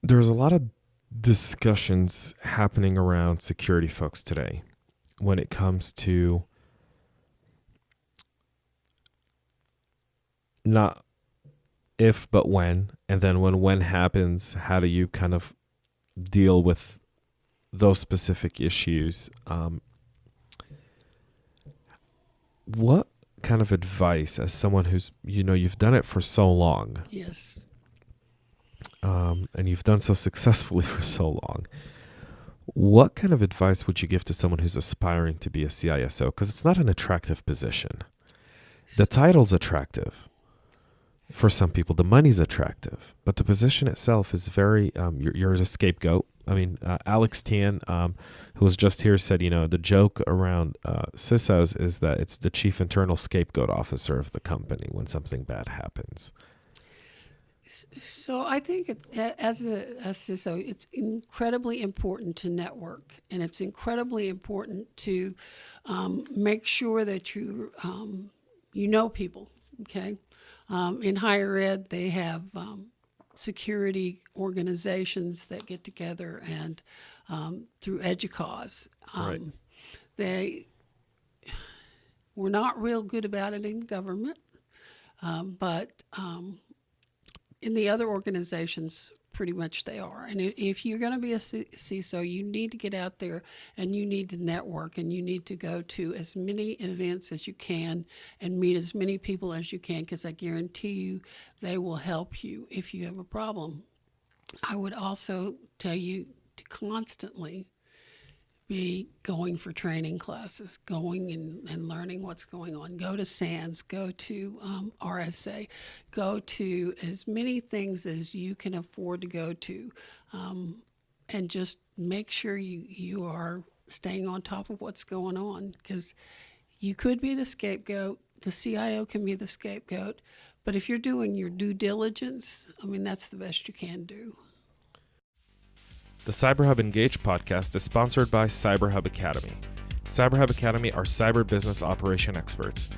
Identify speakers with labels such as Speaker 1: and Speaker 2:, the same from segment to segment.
Speaker 1: There's a lot of discussions happening around security folks today when it comes to not if but when, and then when happens, how do you kind of deal with those specific issues? What kind of advice, as someone who's, you've done it for so long,
Speaker 2: Yes.
Speaker 1: and you've done so successfully for so long, what kind of advice would you give to someone who's aspiring to be a CISO? Because it's not an attractive position. The title's attractive. For some people, the money's attractive, but the position itself is very, you're a scapegoat. I mean, Alex Tian, who was just here, said, the joke around CISOs is that it's the chief internal scapegoat officer of the company when something bad happens.
Speaker 2: So I think as a CISO, it's incredibly important to network, and it's incredibly important to make sure that you know people, okay? In higher ed, they have security organizations that get together, and through EDUCAUSE,
Speaker 1: Right.
Speaker 2: we're not real good about it in government, but in the other organizations, pretty much they are. And if you're going to be a CISO, you need to get out there and you need to network, and you need to go to as many events as you can and meet as many people as you can, because I guarantee you they will help you if you have a problem. I would also tell you to constantly be going for training classes, going and learning what's going on. Go to SANS, go to RSA, go to as many things as you can afford to go to, and just make sure you are staying on top of what's going on, because you could be the scapegoat. The CIO can be the scapegoat, but if you're doing your due diligence, that's the best you can do.
Speaker 1: The CyberHub Engage podcast is sponsored by CyberHub Academy. CyberHub Academy are cyber business operation experts,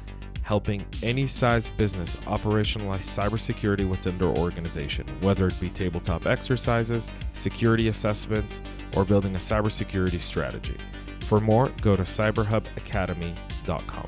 Speaker 1: helping any size business operationalize cybersecurity within their organization, whether it be tabletop exercises, security assessments, or building a cybersecurity strategy. For more, go to cyberhubacademy.com.